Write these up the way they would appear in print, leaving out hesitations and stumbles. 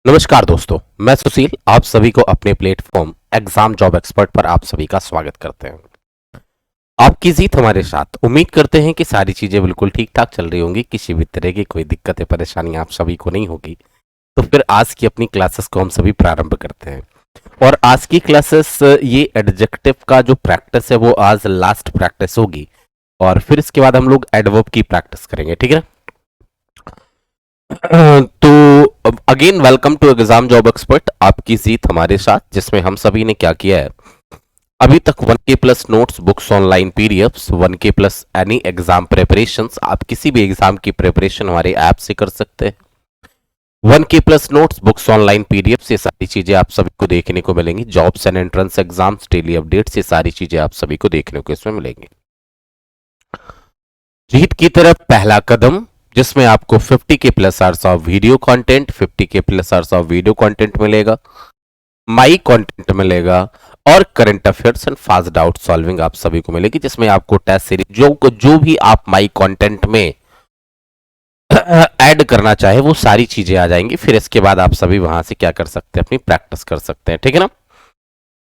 नमस्कार दोस्तों, मैं सुशील आप सभी को अपने प्लेटफॉर्म एग्जाम जॉब एक्सपर्ट पर आप सभी का स्वागत करते हैं। आपकी जीत हमारे साथ। उम्मीद करते हैं कि सारी चीजें बिल्कुल ठीक ठाक चल रही होंगी, किसी भी तरह की कोई दिक्कत या परेशानी आप सभी को नहीं होगी। तो फिर आज की अपनी क्लासेस को हम सभी प्रारंभ करते हैं। और आज की क्लासेस ये एडजेक्टिव का जो प्रैक्टिस है वो आज लास्ट प्रैक्टिस होगी। और फिर इसके बाद हम लोग एडवर्ब की प्रैक्टिस करेंगे, ठीक है। तो again welcome to exam job expert, आपकी जीत हमारे साथ, जिसमें हम सभी ने क्या किया है अभी तक 1K plus notes, books, online PDFs, 1K plus any exam preparations. आप किसी भी एग्जाम की प्रिपरेशन हमारे ऐप से कर सकते हैं। 1K plus notes, books, online PDFs, ये सारी चीजें आप सभी को देखने को मिलेंगी। Jobs and entrance exams, daily updates, ये सारी चीजें आप सभी को देखने को इसमें मिलेंगी। जीत की तरफ पहला कदम, जिसमें आपको 50K plus hours of video content, 50K plus hours of video content मिलेगा, माई कंटेंट मिलेगा, और current affairs and fast doubt solving आप सभी को मिलेगी, जिसमें आपको टेस्ट सीरीज जो भी आप माई कंटेंट में ऐड करना चाहे वो सारी चीजें आ जाएंगी। फिर इसके बाद आप सभी वहां से क्या कर सकते हैं, अपनी प्रैक्टिस कर सकते हैं, ठीक है ना।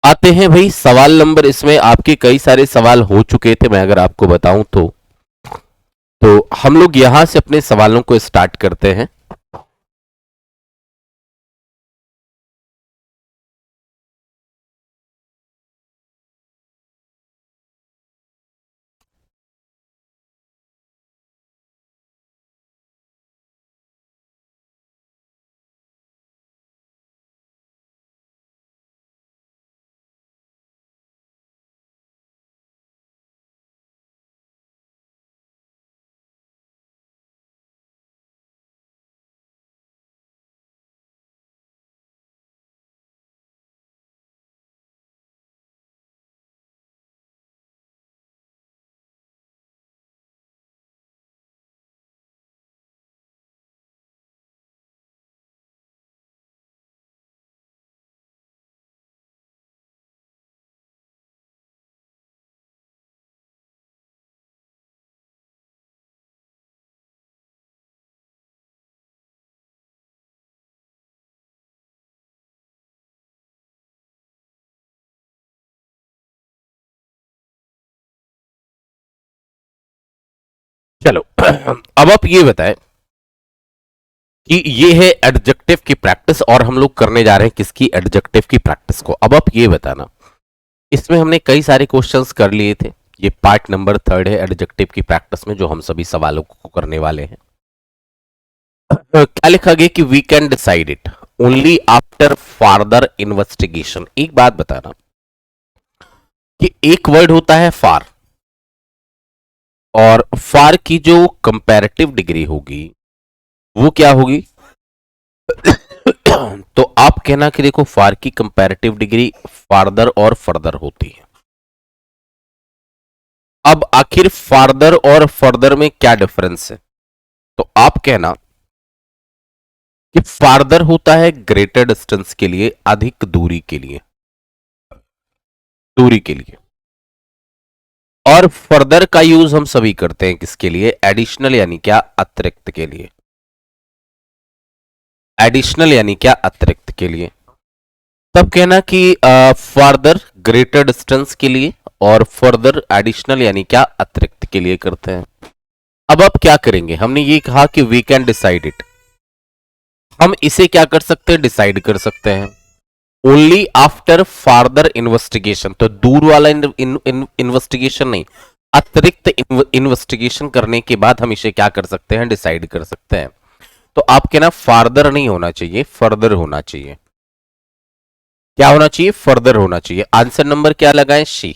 आते हैं भाई सवाल नंबर, इसमें आपके कई सारे सवाल हो चुके थे, मैं अगर आपको बताऊं तो हम लोग यहां से अपने सवालों को स्टार्ट करते हैं। चलो अब आप ये बताएं कि ये है एडजेक्टिव की प्रैक्टिस, और हम लोग करने जा रहे हैं किसकी, एडजेक्टिव की प्रैक्टिस को। अब आप ये बताना, इसमें हमने कई सारे क्वेश्चंस कर लिए थे। ये पार्ट नंबर 3 है एडजेक्टिव की प्रैक्टिस में, जो हम सभी सवालों को करने वाले हैं। क्या लिखा गया कि we can decide it only after farther investigation. एक बात बताना कि एक वर्ड होता है फार, और फार की जो कंपैरेटिव डिग्री होगी वो क्या होगी। तो आप कहना कि देखो फार की कंपैरेटिव डिग्री फार्दर और फर्दर होती है। अब आखिर फार्दर और फर्दर में क्या डिफरेंस है, तो आप कहना कि फार्दर होता है ग्रेटर डिस्टेंस के लिए, अधिक दूरी के लिए, दूरी के लिए। और फर्दर का यूज हम सभी करते हैं किसके लिए, एडिशनल यानी क्या, अतिरिक्त के लिए। एडिशनल यानी क्या, अतिरिक्त के लिए। तब कहना कि फर्दर ग्रेटर डिस्टेंस के लिए, और फर्दर एडिशनल यानी क्या, अतिरिक्त के लिए करते हैं। अब आप क्या करेंगे, हमने ये कहा कि वी कैन डिसाइड इट, हम इसे क्या कर सकते हैं, डिसाइड कर सकते हैं ओनली आफ्टर फार्दर इन्वेस्टिगेशन। तो दूर वाला इन्वेस्टिगेशन नहीं, अतिरिक्त इन्वेस्टिगेशन करने के बाद हम इसे क्या कर सकते हैं, डिसाइड कर सकते हैं। तो आप कहना फार्दर नहीं होना चाहिए, फर्दर होना चाहिए। क्या होना चाहिए, फर्दर होना चाहिए। आंसर नंबर क्या लगाएं, सी।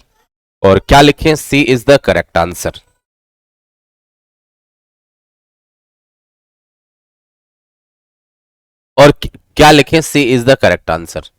और क्या लिखें, C is the correct answer. और क्या लिखें, C is the correct answer.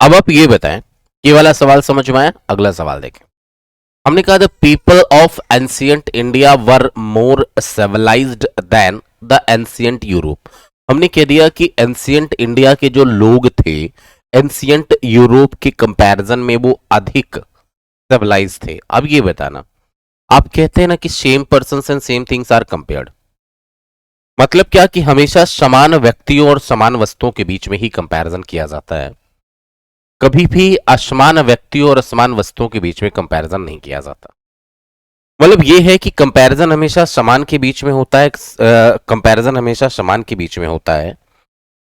अब आप ये बताएं, ये वाला सवाल समझ में आया? अगला सवाल देखें। हमने कहा the people of ancient India were more civilised than the ancient Europe. हमने कह दिया कि एंशियंट इंडिया के जो लोग थे एंशियंट यूरोप के कंपैरिजन में वो अधिक सिविलाइज थे। अब ये बताना, आप कहते हैं ना कि same person and same things are compared, मतलब क्या कि हमेशा समान व्यक्तियों और समान वस्तुओं के बीच में ही कंपैरिजन किया जाता है, कभी भी असमान व्यक्तियों और असमान वस्तुओं के बीच में कंपैरिजन नहीं किया जाता। मतलब ये है कि कंपैरिजन हमेशा समान के बीच में होता है, कंपैरिजन हमेशा समान के बीच में होता है,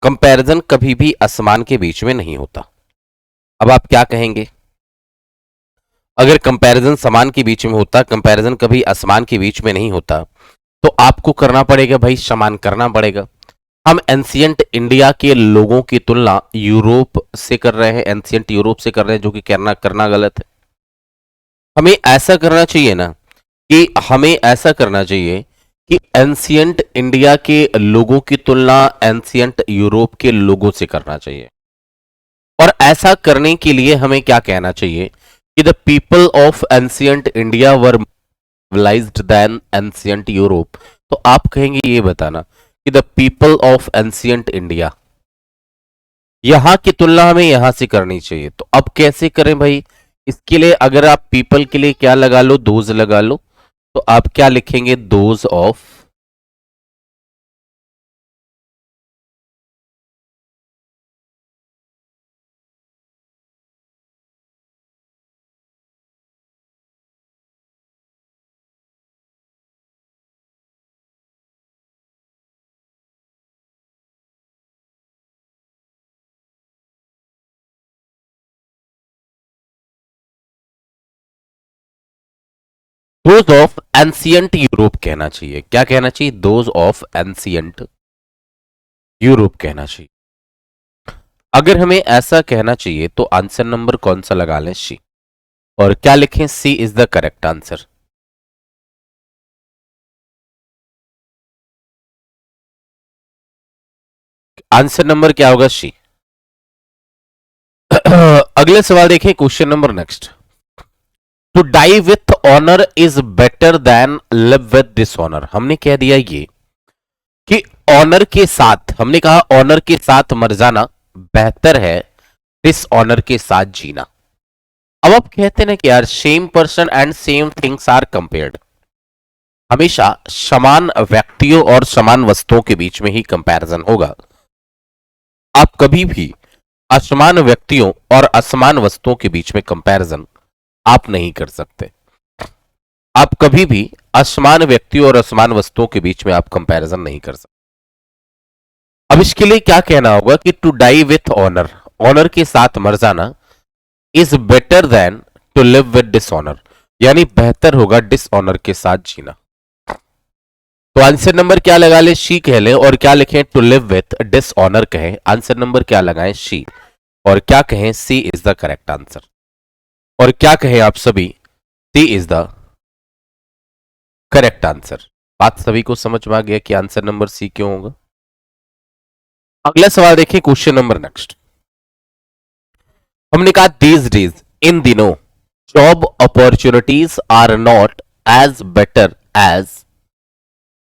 कंपैरिजन कभी भी असमान के बीच में नहीं होता। अब आप क्या कहेंगे? अगर कंपैरिजन समान के बीच में होता, कंपैरिजन कभी असमान के बीच में नहीं होता, तो आपको करना पड़ेगा भाई, समान करना पड़ेगा। हम एंशियंट इंडिया के लोगों की तुलना यूरोप से कर रहे हैं, एंशियंट यूरोप से कर रहे हैं, जो कि करना करना गलत है। हमें ऐसा करना चाहिए ना, कि हमें ऐसा करना चाहिए कि एंशियंट इंडिया के लोगों की तुलना एंशियंट यूरोप के लोगों से करना चाहिए। और ऐसा करने के लिए हमें क्या कहना चाहिए कि the people of ancient India were civilised than ancient Europe. तो आप कहेंगे ये बताना कि the people of ancient India, यहां की तुलना हमें यहां से करनी चाहिए। तो अब कैसे करें भाई? इसके लिए अगर आप पीपल के लिए क्या लगा लो, दोज लगा लो, तो आप क्या लिखेंगे? Those of those of ancient Europe कहना चाहिए। क्या कहना चाहिए? दोज ऑफ एंशियंट यूरोप कहना चाहिए। अगर हमें ऐसा कहना चाहिए तो आंसर नंबर कौन सा लगा लें? सी। और क्या लिखें? C is the correct answer. Answer number क्या होगा? सी। अगले सवाल देखें, question number next. To die with honour is better than live with dishonour. हमने कह दिया ये कि ऑनर के साथ, हमने कहा ऑनर के साथ मर जाना बेहतर है डिसऑनर के साथ जीना। अब आप कहते हैं ना कि यार same person and same things are compared, हमेशा समान व्यक्तियों और समान वस्तुओं के बीच में ही कंपैरिजन होगा। आप कभी भी असमान व्यक्तियों और असमान वस्तुओं के बीच में कंपैरिजन आप नहीं कर सकते। आप कभी भी असमान व्यक्तियों और असमान वस्तुओं के बीच में आप कंपैरिजन नहीं कर सकते। अब इसके लिए क्या कहना होगा कि to die with honour, honour के साथ मर जाना is better than to live with dishonour, यानी बेहतर होगा डिसऑनर के साथ जीना। तो आंसर नंबर क्या लगा ले? शी कह ले। और क्या लिखें? टू लिव विथ डिसऑनर कहें। आंसर नंबर क्या लगाएं? शी। और क्या कहें? सी इज द करेक्ट आंसर। और क्या कहें आप सभी? सी इज द करेक्ट आंसर। बात सभी को समझ में आ गया कि आंसर नंबर सी क्यों होगा? अगला सवाल देखिए, क्वेश्चन नंबर नेक्स्ट। हमने कहा दीज डेज, इन दिनों, job opportunities are not as better as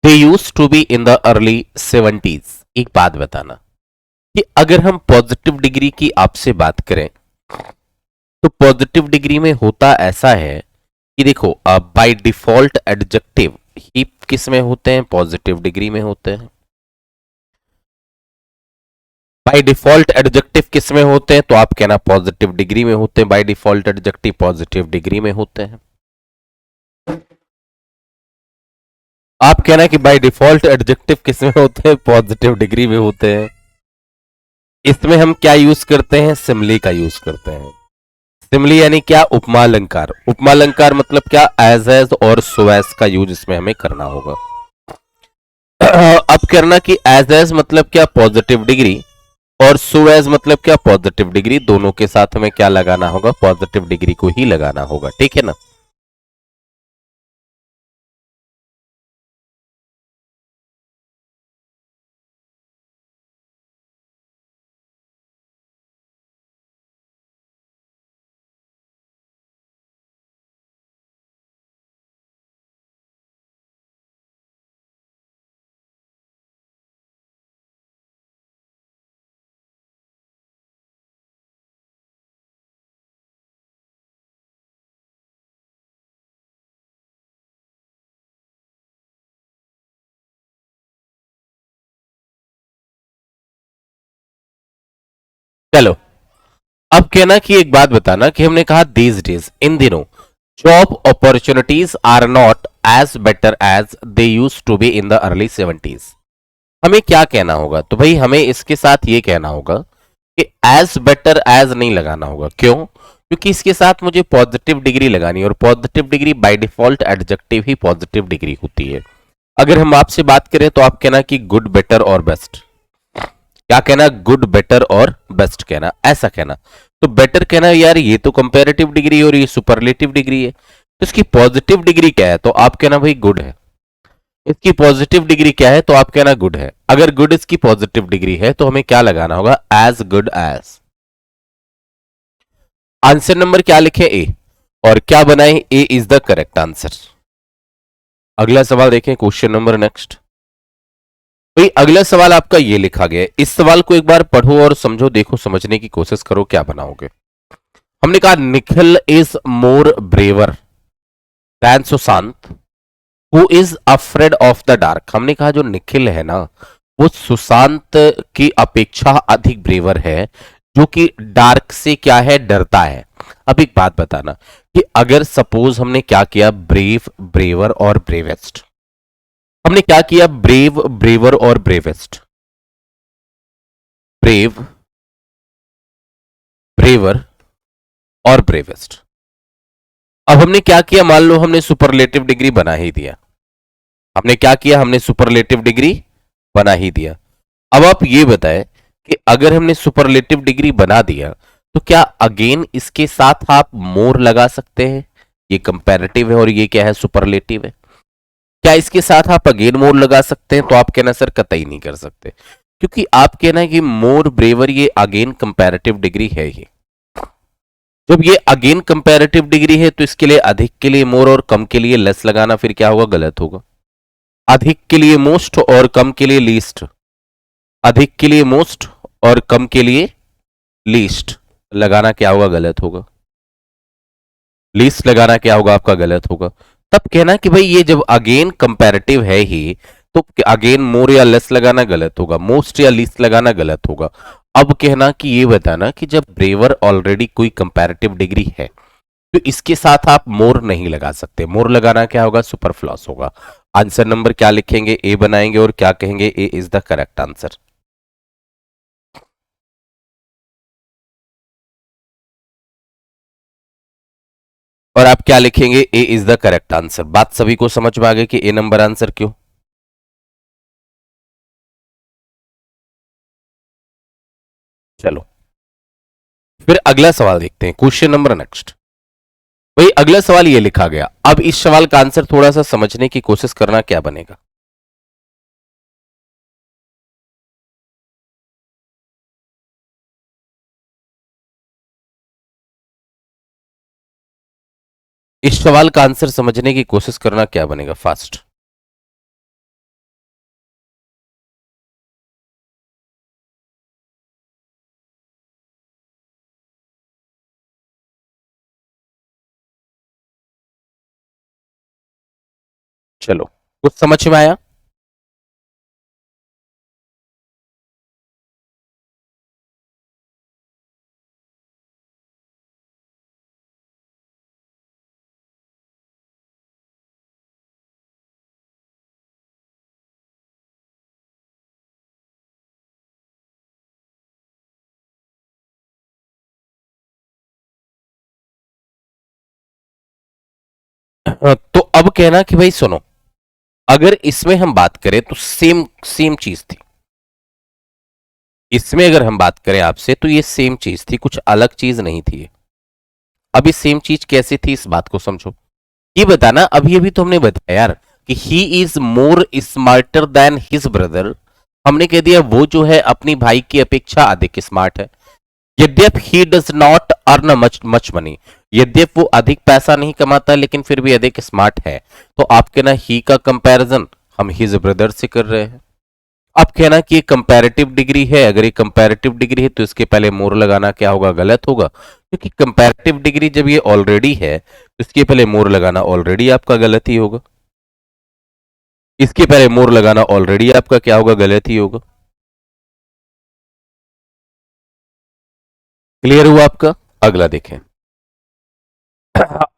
they use to be in the early 70s। एक बात बताना कि अगर हम पॉजिटिव डिग्री की आपसे बात करें तो पॉजिटिव डिग्री में होता ऐसा है कि देखो, बाय डिफॉल्ट एडजेक्टिव ही किस में होते हैं? पॉजिटिव डिग्री में होते हैं। बाय डिफॉल्ट एडजेक्टिव किस में होते हैं? तो आप कहना पॉजिटिव डिग्री में होते हैं। By default adjective positive degree में होते हैं। आप कहना कि बाय डिफॉल्ट एडजेक्टिव किस में होते हैं? पॉजिटिव डिग्री में होते हैं। इसमें हम क्या यूज करते हैं? सिमली का यूज करते हैं। सिमली यानी क्या? उपमा अलंकार। उपमा अलंकार मतलब क्या? एज और सो एज का यूज इसमें हमें करना होगा। अब करना कि एज मतलब क्या? Positive degree. और सो एज मतलब क्या? Positive degree. दोनों के साथ हमें क्या लगाना होगा? पॉजिटिव डिग्री को ही लगाना होगा। ठीक है ना? चलो, अब कहना कि एक बात बताना कि हमने कहा दीज डेज, इन दिनों job opportunities are not as better as they use to be in the early 70s। हमें क्या कहना होगा? तो भाई हमें इसके साथ ये कहना होगा कि एज बेटर एज नहीं लगाना होगा। क्यों? क्योंकि इसके साथ मुझे पॉजिटिव डिग्री लगानी है, और positive degree by default adjective he positive degree होती है। अगर हम आपसे बात करें तो आप कहना कि गुड, बेटर और बेस्ट। क्या कहना? गुड, बेटर और बेस्ट कहना, ऐसा कहना। तो बेटर कहना यार ये तो कंपैरेटिव डिग्री और ये सुपरलेटिव डिग्री है, तो इसकी पॉजिटिव डिग्री क्या है? तो आप कहना भाई गुड है। इसकी पॉजिटिव डिग्री क्या है? तो आप कहना गुड है। अगर गुड इसकी पॉजिटिव डिग्री है तो हमें क्या लगाना होगा? As good as. Answer number क्या लिखे? ए। और क्या बनाए? A is the correct answer. अगला सवाल देखें, क्वेश्चन नंबर नेक्स्ट। भाई अगला सवाल आपका ये लिखा गया है, इस सवाल को एक बार पढ़ो और समझो, देखो, समझने की कोशिश करो क्या बनाओगे। हमने कहा Nikhil is more braver than Sushant who is afraid of the dark. हमने कहा जो निखिल है ना, वो सुशांत की अपेक्षा अधिक ब्रेवर है, जो कि डार्क से क्या है? डरता है। अब एक बात बताना कि अगर सपोज हमने क्या किया, ब्रेव, ब्रेवर और ब्रेवेस्ट, हमने क्या किया? ब्रेव, ब्रेवर और ब्रेवेस्ट, ब्रेव, ब्रेवर और ब्रेवेस्ट। अब हमने क्या किया? मान लो हमने सुपरलेटिव डिग्री बना ही दिया। हमने क्या किया? हमने सुपरलेटिव डिग्री बना ही दिया। अब आप ये बताएं कि अगर हमने सुपरलेटिव डिग्री बना दिया तो क्या अगेन इसके साथ आप मोर लगा सकते हैं? ये कंपैरेटिव है और ये क्या है? सुपरलेटिव है। क्या इसके साथ आप अगेन मोर लगा सकते हैं? तो आप कहना सर कतई नहीं कर सकते, क्योंकि आप कहना है कि मोर, ब्रेवर ये अगेन कंपैरेटिव डिग्री है ही। जब ये अगेन कंपैरेटिव डिग्री है तो इसके लिए अधिक के लिए मोर और कम के लिए लेस लगाना फिर क्या होगा? गलत होगा। अधिक के लिए मोस्ट और कम के लिए लीस्ट, अधिक के लिए मोस्ट और कम के लिए लीस्ट लगाना क्या होगा? गलत होगा। लीस्ट लगाना क्या होगा आपका? गलत होगा। तब कहना कि भाई ये जब अगेन कंपैरेटिव है ही, तो अगेन मोर या लेस लगाना गलत होगा, मोस्ट या लीस्ट लगाना गलत होगा। अब कहना कि ये बताना कि जब ब्रेवर ऑलरेडी कोई कंपैरेटिव डिग्री है तो इसके साथ आप मोर नहीं लगा सकते। मोर लगाना क्या होगा? सुपरफ्लॉस होगा। आंसर नंबर क्या लिखेंगे? ए बनाएंगे और क्या कहेंगे? ए इज द करेक्ट आंसर। और आप क्या लिखेंगे? ए इज द करेक्ट आंसर। बात सभी को समझ में आ गई कि ए नंबर आंसर क्यों? चलो, फिर अगला सवाल देखते हैं, क्वेश्चन नंबर नेक्स्ट। भाई अगला सवाल ये लिखा गया, अब इस सवाल का आंसर थोड़ा सा समझने की कोशिश करना, क्या बनेगा। इस सवाल का आंसर समझने की कोशिश करना, क्या बनेगा? फास्ट। चलो, कुछ समझ में आया? तो अब कहना कि भाई सुनो, अगर इसमें हम बात करें तो सेम सेम चीज थी। इसमें अगर हम बात करें आपसे तो ये सेम चीज थी, कुछ अलग चीज नहीं थी ये। अभी सेम चीज कैसे थी इस बात को समझो। ये बताना, अभी अभी तो हमने बताया यार कि he is more smarter than his brother. हमने कह दिया वो जो है अपनी भाई की अपेक्षा अधिक स्मार्ट है। यद्यप he does not earn much much money, यद्यप वो अधिक पैसा नहीं कमाता लेकिन फिर भी अधिक स्मार्ट है। तो आप कहना ही का कंपैरिजन हम हिज ब्रदर से कर रहे हैं। आप कहना कि ये कंपैरेटिव डिग्री है, अगर ये कंपैरेटिव डिग्री है तो इसके पहले मोर लगाना क्या होगा? गलत होगा, क्योंकि कंपैरेटिव डिग्री जब ये ऑलरेडी है तो इसके पहले मोर लगाना ऑलरेडी आपका गलत ही होगा। इसके पहले मोर लगाना ऑलरेडी आपका क्या होगा? गलत ही होगा। क्लियर हुआ आपका? अगला देखें।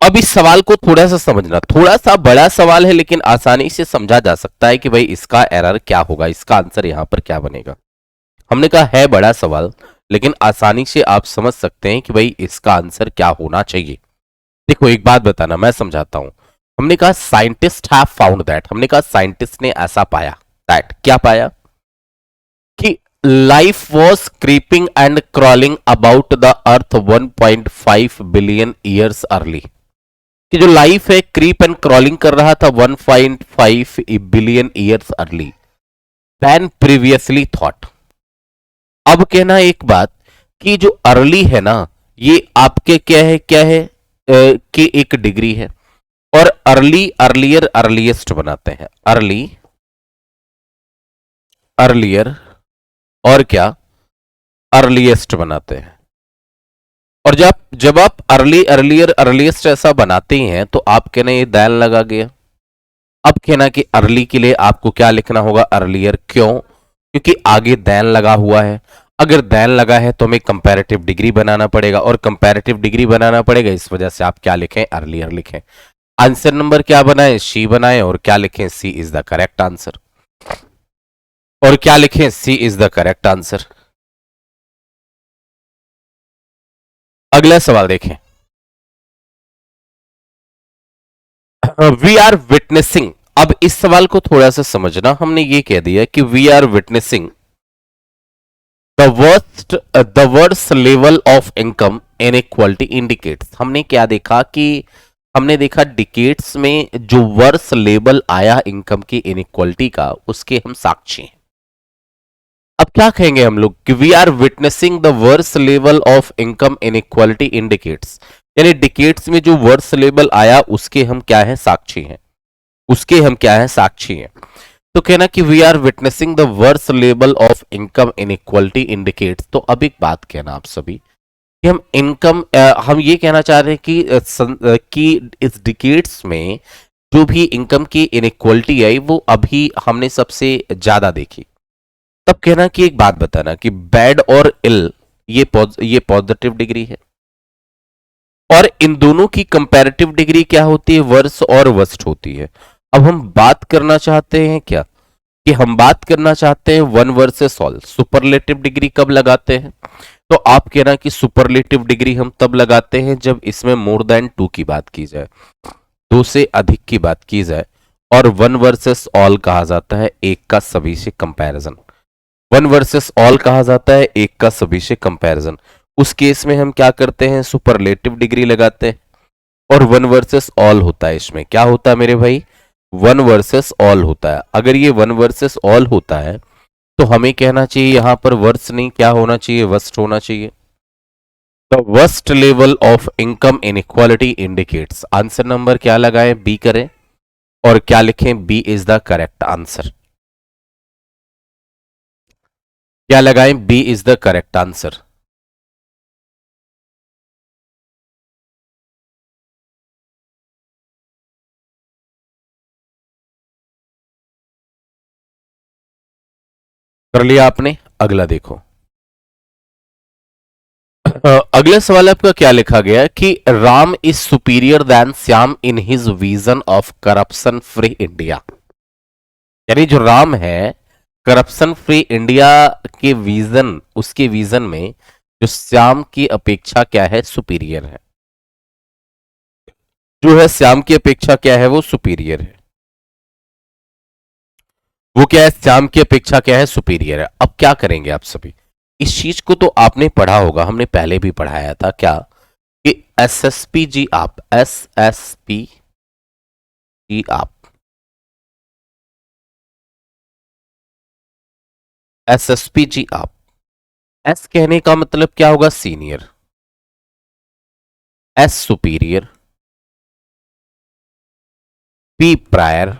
अब इस सवाल को थोड़ा सा समझना, थोड़ा सा बड़ा सवाल है लेकिन आसानी से समझा जा सकता है कि भाई इसका एरर क्या होगा, इसका आंसर यहां पर क्या बनेगा। हमने कहा है बड़ा सवाल, लेकिन आसानी से आप समझ सकते हैं कि भाई इसका आंसर क्या होना चाहिए। देखो एक बात बताना, मैं समझाता हूं। हमने कहा साइंटिस्ट हैव फाउंड दैट, हमने कहा साइंटिस्ट ने ऐसा पाया, दैट क्या पाया कि life was creeping and crawling about the earth 1.5 billion years early, कि जो लाइफ है क्रीप एंड क्रॉलिंग कर रहा था 1.5 billion years early than previously thought. अब कहना एक बात कि जो अर्ली है ना, ये आपके क्या है कि एक डिग्री है, और अर्ली अर्लियर अर्लीस्ट बनाते हैं, अर्ली अर्लियर और क्या अर्लीस्ट बनाते हैं। और जब जब आप अर्ली अर्लियर अर्लीस्ट ऐसा बनाते हैं तो आप कहना ये दैन लगा गया। अब कहना कि अर्ली के लिए आपको क्या लिखना होगा, अर्लियर, क्यों? क्योंकि आगे दैन लगा हुआ है। अगर दैन लगा है तो हमें कंपैरेटिव डिग्री बनाना पड़ेगा, और कंपैरेटिव डिग्री बनाना पड़ेगा, इस वजह से आप क्या लिखें, अर्लियर लिखें। आंसर नंबर क्या बनाए, सी बनाए, और क्या लिखें, C is the correct answer. और क्या लिखें, C is the correct answer. अगला सवाल देखें। वी आर विटनेसिंग, अब इस सवाल को थोड़ा सा समझना। हमने ये कह दिया कि we are witnessing the worst level of income inequality in decades. हमने क्या देखा कि हमने देखा डिकेट्स में जो वर्स्ट लेवल आया इनकम की इनइक्वालिटी का, उसके हम साक्षी हैं। अब क्या कहेंगे हम लोग कि we are witnessing the worst level of income inequality in decades, यानी डिकेट्स में जो वर्स्ट लेवल आया उसके हम क्या है, साक्षी हैं, उसके हम क्या है, साक्षी हैं। तो कहना कि we are witnessing the worst level of income inequality in decades. तो अब एक बात कहना आप सभी कि हम इनकम हम ये कहना चाह रहे हैं कि इस डिकेट्स में जो भी इनकम की इनइक्वालिटी आई वो अभी हमने सबसे ज्यादा देखी। तब कहना कि एक बात बताना कि बैड और इल ये पॉजिटिव डिग्री है, और इन दोनों की कंपैरेटिव डिग्री क्या होती है, वर्स और वर्स्ट होती है। अब हम बात करना चाहते हैं क्या, कि हम बात करना चाहते हैं one versus all. Superlative degree कब लगाते हैं, तो आप कहना कि सुपरलेटिव डिग्री हम तब लगाते हैं जब इसमें मोर देन 2 की बात की जाए, 2 से अधिक की बात की जाए। और वन वर्सेस ऑल कहा जाता है एक का सभी से कंपैरिजन। वन वर्सेस ऑल कहा जाता है एक का सभी से कंपैरिजन। उस केस में हम क्या करते हैं, सुपरलेटिव डिग्री लगाते हैं। और वन वर्सेस ऑल होता है, इसमें क्या होता है मेरे भाई, वन वर्सेस ऑल होता है। अगर ये वन वर्सेस ऑल होता है तो हमें कहना चाहिए यहां पर वर्स नहीं, क्या होना चाहिए, वर्स्ट होना चाहिए। The worst level of income inequality in decades. Answer number क्या लगाएं, बी करें, और क्या लिखें, B is the correct answer. क्या लगाएं, B is the correct answer. कर लिया आपने? अगला देखो। अगला सवाल आपका क्या लिखा गया कि Ram is superior than Shyam in his vision of corruption free India. यानी जो राम है करप्शन फ्री इंडिया के विजन, उसके विजन में जो श्याम की अपेक्षा क्या है, सुपीरियर है। जो है श्याम की अपेक्षा क्या है, वो सुपीरियर है। वो क्या है, श्याम की अपेक्षा क्या है, सुपीरियर है। अब क्या करेंगे आप सभी, इस चीज को तो आपने पढ़ा होगा, हमने पहले भी पढ़ाया था, क्या कि एसएसपी जी आप, एसएसपी जी आप, एसएसपी जी आप। एस कहने का मतलब क्या होगा, senior, S superior, P prior,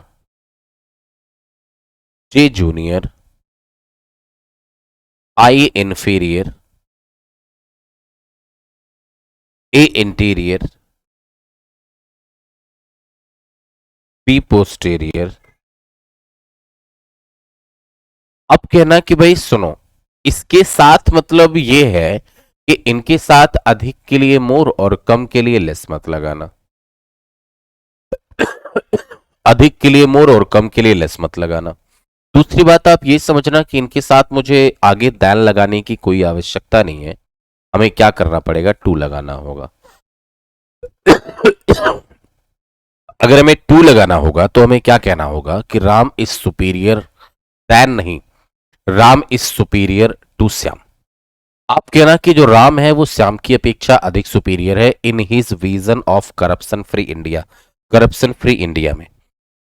J junior, I inferior, A interior, B posterior. अब कहना कि भाई सुनो, इसके साथ मतलब ये है कि इनके साथ अधिक के लिए मोर और कम के लिए लेस मत लगाना। अधिक के लिए मोर और कम के लिए लेस मत लगाना। दूसरी बात आप ये समझना कि इनके साथ मुझे आगे दैन लगाने की कोई आवश्यकता नहीं है, हमें क्या करना पड़ेगा, टू लगाना होगा। अगर हमें टू लगाना होगा तो हमें क्या कहना होगा कि राम इज सुपीरियर दैन नहीं, Ram is superior to Shyam. आप कहना कि जो राम है वो श्याम की अपेक्षा अधिक सुपीरियर है in his vision of corruption free India, corruption free India में।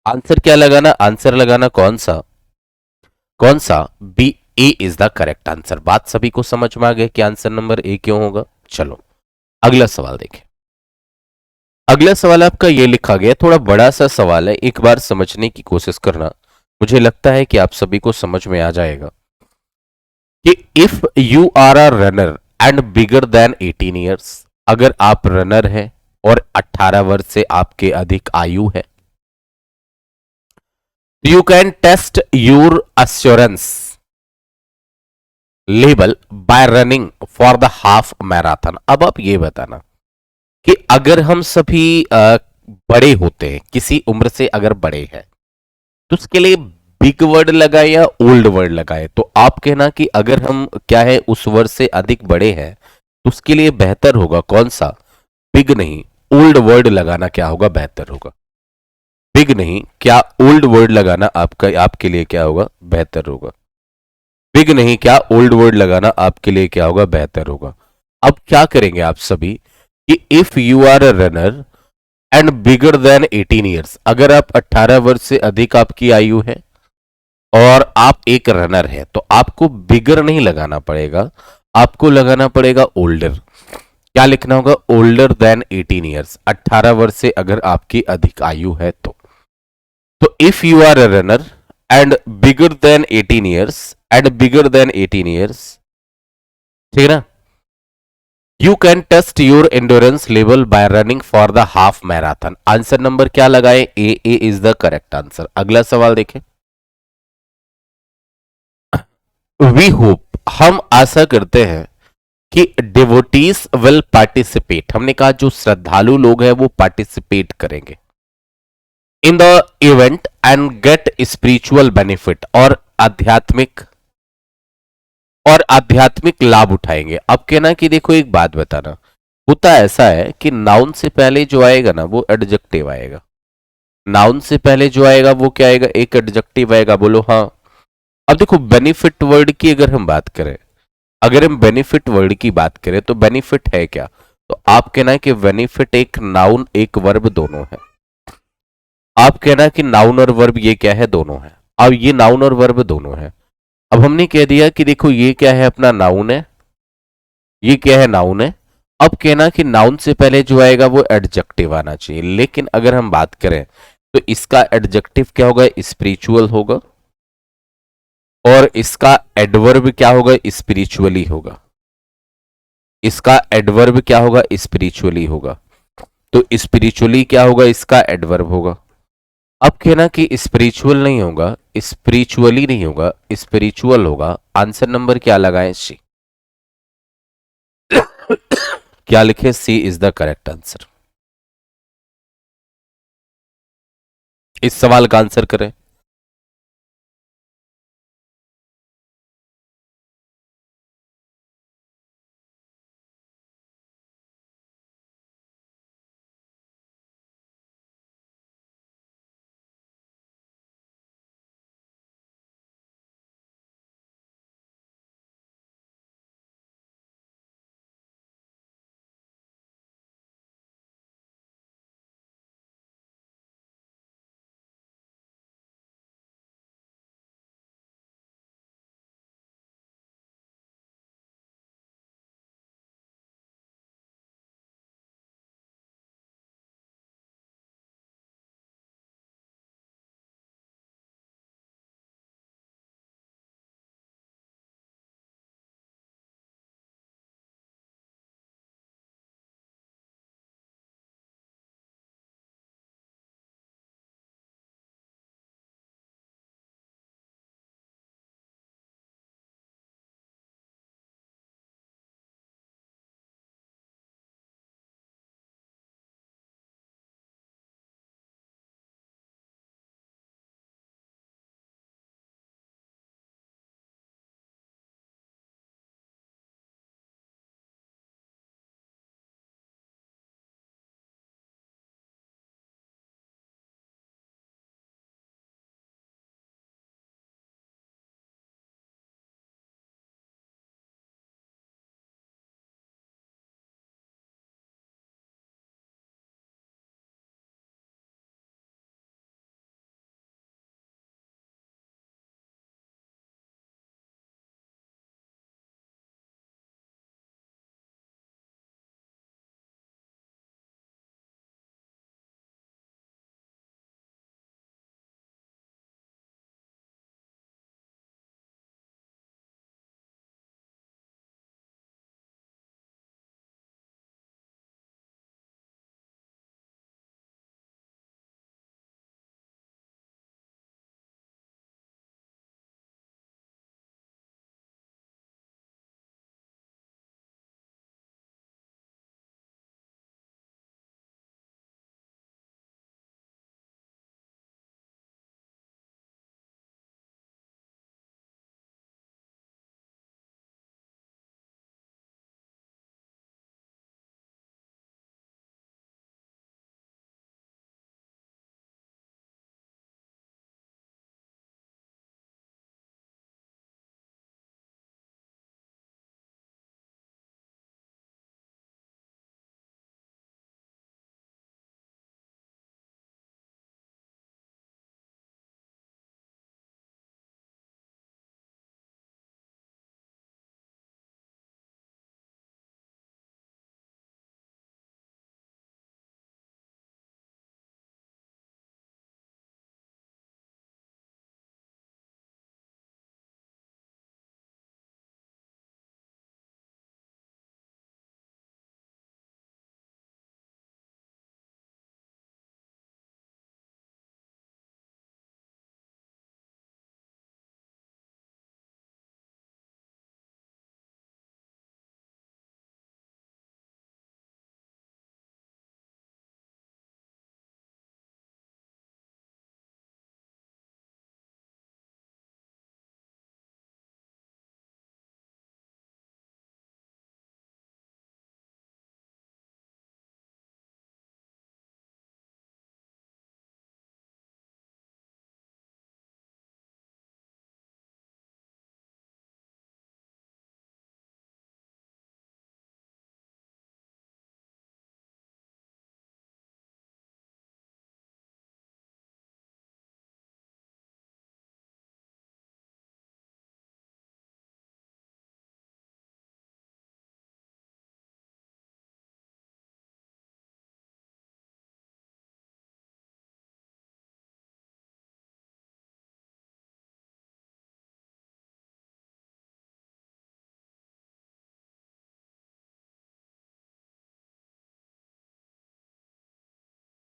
आंसर क्या लगाना, आंसर लगाना कौन सा, कौन सा, B, A is the correct answer. बात सभी को समझ में आ गया कि आंसर नंबर ए क्यों होगा। चलो अगला सवाल देखें। अगला सवाल आपका ये लिखा गया, थोड़ा बड़ा सा सवाल है, एक बार समझने की कोशिश करना, मुझे लगता है कि आप सभी को समझ में आ जाएगा कि if you are a runner and bigger than 18 years, अगर आप रनर हैं और 18 वर्ष से आपके अधिक आयु है, you can test your assurance level by running for the half marathon. अब आप ये बताना कि अगर हम सभी बड़े होते हैं, किसी उम्र से अगर बड़े हैं, तो उसके लिए बिग वर्ड लगाए या ओल्ड वर्ड लगाए। तो आप कहना कि अगर हम क्या है उस वर्ड से अधिक बड़े हैं तो उसके लिए बेहतर होगा कौन सा, बिग नहीं ओल्ड वर्ड लगाना क्या होगा, बेहतर होगा। बिग नहीं क्या ओल्ड वर्ड लगाना आपका आपके लिए क्या होगा, बेहतर होगा। बिग नहीं क्या ओल्ड वर्ड लगाना आपके लिए क्या होगा, बेहतर होगा। अब क्या करेंगे आप सभी कि if you are a runner and bigger than 18 years, अगर आप 18 वर्ष से अधिक आपकी आयु है और आप एक रनर है, तो आपको बिगर नहीं लगाना पड़ेगा, आपको लगाना पड़ेगा ओल्डर। क्या लिखना होगा, ओल्डर देन 18 ईयर्स, 18 वर्ष से अगर आपकी अधिक आयु है तो if you are a runner and bigger than 18 years, and bigger than 18 years, ठीक है ना, you can test your endurance level by running for the half marathon. Answer number क्या लगाए, A is the correct answer. अगला सवाल देखें। We hope, हम आशा करते हैं कि डिवोटीज विल पार्टिसिपेट, हमने कहा जो श्रद्धालु लोग हैं वो पार्टिसिपेट करेंगे in the event and get spiritual benefit, और आध्यात्मिक लाभ उठाएंगे। अब कहना कि देखो एक बात बताना, होता ऐसा है कि नाउन से पहले जो आएगा ना वो एडजेक्टिव आएगा, नाउन से पहले जो आएगा वो क्या आएगा, एक एडजेक्टिव आएगा, बोलो हाँ। अब देखो बेनिफिट वर्ड की अगर हम बात करें, अगर हम बेनिफिट वर्ड की बात करें तो बेनिफिट है क्या, तो आप कहना है कि बेनिफिट एक नाउन एक वर्ब दोनों है। आप कहना कि नाउन और वर्ब ये क्या है, दोनों है। अब ये नाउन और वर्ब दोनों है। अब हमने कह दिया कि देखो ये क्या है, अपना नाउन है, ये क्या है, नाउन है। अब कहना कि नाउन से पहले जो आएगा वो एडजेक्टिव आना चाहिए, लेकिन अगर हम बात करें तो इसका एडजेक्टिव क्या होगा, स्पिरिचुअल होगा, और इसका एडवर्ब क्या होगा, स्पिरिचुअली होगा। इसका एडवर्ब क्या होगा, स्पिरिचुअली होगा। तो स्पिरिचुअली क्या होगा, इसका एडवर्ब होगा। अब कहना कि स्पिरिचुअल नहीं होगा, स्पिरिचुअली नहीं होगा, स्पिरिचुअल होगा। आंसर नंबर क्या लगाएं, सी। क्या लिखे, सी इज द करेक्ट आंसर। इस सवाल का आंसर करें।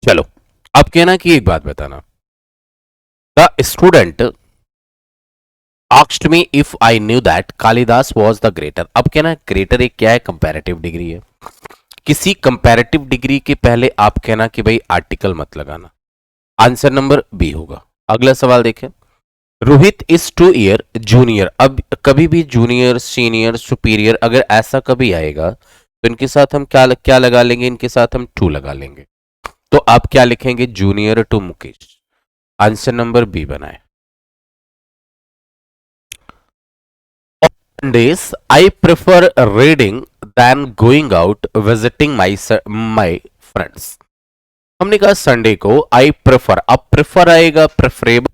चलो, अब कहना कि एक बात बताना, the student asked me if I knew that Kalidas was the greater. अब कहना ग्रेटर एक क्या है, कंपैरेटिव डिग्री है। किसी कंपैरेटिव डिग्री के पहले आप कहना कि भाई आर्टिकल मत लगाना। आंसर नंबर बी होगा। अगला सवाल देखें, रोहित इज 2 ईयर जूनियर। अब कभी भी जूनियर, सीनियर, सुपीरियर अगर ऐसा कभी आएगा तो इनके साथ हम क्या क्या लगा लेंगे, इनके साथ हम टू लगा लेंगे। तो आप क्या लिखेंगे, junior to Mukesh. Answer number B बनाए। Days I prefer reading than going out visiting my friends। हमने कहा संडे को आई प्रेफर, अब प्रेफर आएगा प्रेफरेबल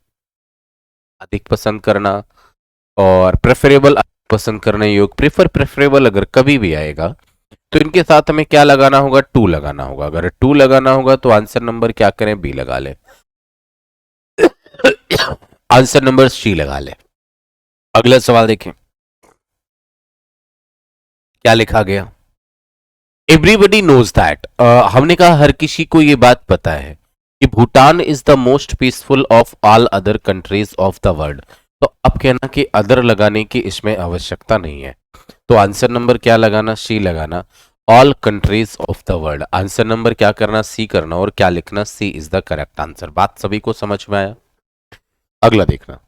अधिक पसंद करना, और प्रेफरेबल पसंद करने योग्य, प्रेफर प्रेफरेबल अगर कभी भी आएगा तो इनके साथ हमें क्या लगाना होगा, टू लगाना होगा। अगर टू लगाना होगा तो आंसर नंबर क्या करें, बी लगा ले। आंसर नंबर सी लगा ले। अगला सवाल देखें क्या लिखा गया, एवरीबडी नोज दैट। हमने कहा हर किसी को ये बात पता है कि Bhutan is the most peaceful of all other countries of the world. तो अब कहना कि अदर लगाने की इसमें आवश्यकता नहीं है, तो आंसर नंबर क्या लगाना, सी लगाना, all countries of the world. Answer number क्या करना, सी करना, और क्या लिखना, C is the correct answer. बात सभी को समझ में आया। अगला देखना,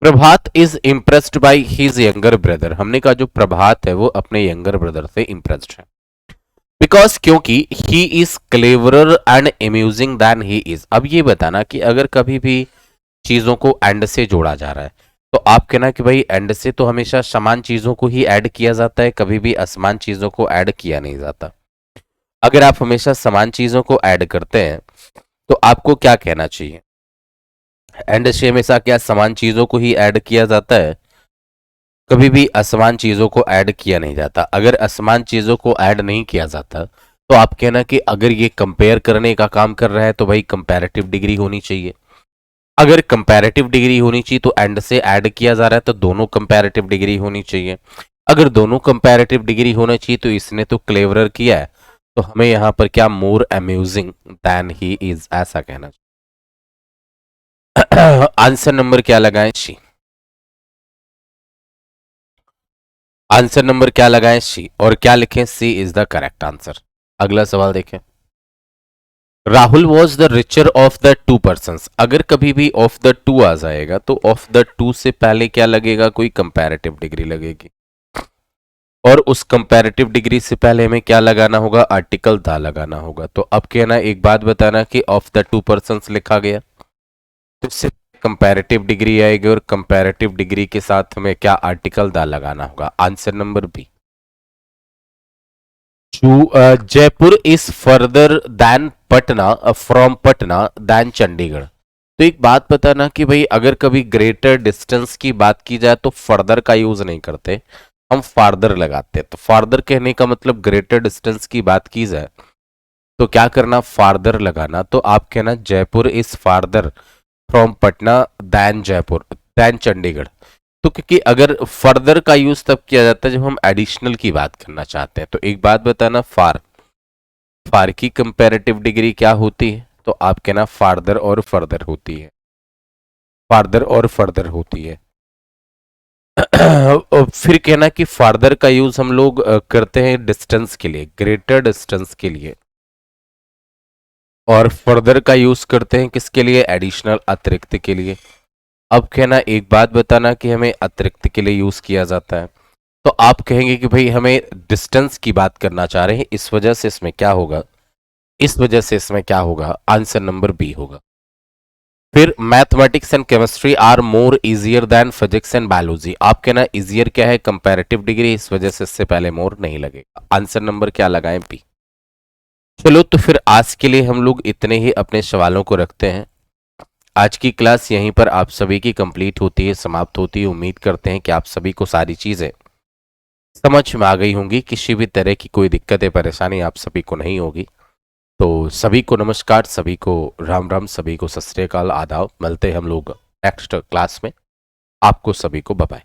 Prabhat is impressed by his younger brother. हमने कहा जो प्रभात है वो अपने यंगर ब्रदर से इम्प्रेस्ड है, बिकॉज क्योंकि he is cleverer and amusing than he is. अब ये बताना कि अगर कभी भी चीजों को एंड से जोड़ा जा रहा है तो आप कहना कि भाई एंड से तो हमेशा समान चीजों को ही ऐड किया जाता है, कभी भी असमान चीजों को ऐड किया नहीं जाता। अगर आप हमेशा समान चीजों को ऐड करते हैं तो आपको क्या कहना चाहिए, एंड से हमेशा क्या समान चीजों को ही ऐड किया जाता है, कभी भी असमान चीजों को ऐड किया नहीं जाता। अगर असमान चीजों को ऐड नहीं किया जाता तो आप कहना कि अगर ये कंपेयर करने का काम कर रहा है तो भाई कंपैरेटिव डिग्री होनी चाहिए। अगर कंपैरेटिव डिग्री होनी चाहिए तो एंड से ऐड किया जा रहा है तो दोनों कंपैरेटिव डिग्री होनी चाहिए। अगर दोनों कंपैरेटिव डिग्री होना चाहिए तो इसने तो क्लेवरर किया है, तो हमें यहां पर क्या, मोर अम्यूजिंग देन ही इज, ऐसा कहना चाहिए। आंसर नंबर क्या लगाएं, सी। आंसर नंबर क्या लगाएं, सी, और क्या लिखें, C is the correct answer. अगला सवाल देखें, Rahul was the richer of the two person. अगर कभी भी ऑफ द टू आ जाएगा तो ऑफ द टू से पहले क्या लगेगा, कोई कंपैरेटिव डिग्री लगेगी, और उस कंपैरेटिव डिग्री से पहले हमें क्या लगाना होगा, आर्टिकल द लगाना होगा। तो अब कहना, एक बात बताना कि ऑफ द टू पर्सन लिखा गया तो इससे कंपैरेटिव डिग्री आएगी, और कंपैरेटिव डिग्री के साथ हमें क्या, आर्टिकल द लगाना होगा। Answer number B. Jaipur is further than Patna, from Patna than Chandigarh. तो एक बात बताना कि भाई अगर कभी ग्रेटर डिस्टेंस की बात की जाए तो फर्दर का यूज नहीं करते, हम फार्दर लगाते हैं। तो फार्दर कहने का मतलब ग्रेटर डिस्टेंस की बात की जाए तो क्या करना, फार्दर लगाना। तो आप कहना Jaipur is farther from Patna than Jaipur than Chandigarh. तो क्योंकि अगर फर्दर का यूज तब किया जाता है जब हम एडिशनल की बात करना चाहते हैं। तो एक बात बताना, फार की कंपैरेटिव डिग्री क्या होती है, तो आप कहना फार्दर और फर्दर होती है, फार्दर और फर्दर होती है। और फिर कहना कि फार्दर का यूज हम लोग करते हैं डिस्टेंस के लिए, ग्रेटर डिस्टेंस के लिए, और फर्दर का यूज करते हैं किसके लिए, एडिशनल, अतिरिक्त के लिए। अब कहना, एक बात बताना कि हमें अतिरिक्त के लिए यूज किया जाता है, तो आप कहेंगे कि भाई हमें डिस्टेंस की बात करना चाह रहे हैं, इस वजह से इसमें क्या होगा, इस वजह से इसमें क्या होगा, आंसर नंबर बी होगा। फिर mathematics and chemistry are more easier than physics and biology. आप कहना इजियर क्या है, कंपैरेटिव डिग्री, इस वजह से इससे पहले मोर नहीं लगेगा। आंसर नंबर क्या लगाएं, बी। चलो तो फिर आज के लिए हम लोग इतने ही अपने सवालों को रखते हैं। आज की क्लास यहीं पर आप सभी की कंप्लीट होती है, समाप्त होती है। उम्मीद करते हैं कि आप सभी को सारी चीजें समझ में आ गई होंगी, किसी भी तरह की कोई दिक्कत या परेशानी आप सभी को नहीं होगी। तो सभी को नमस्कार, सभी को राम राम, सभी को सत श्री अकाल, आदाब। मिलते हैं हम लोग नेक्स्ट क्लास में। आपको सभी को बाय बाय।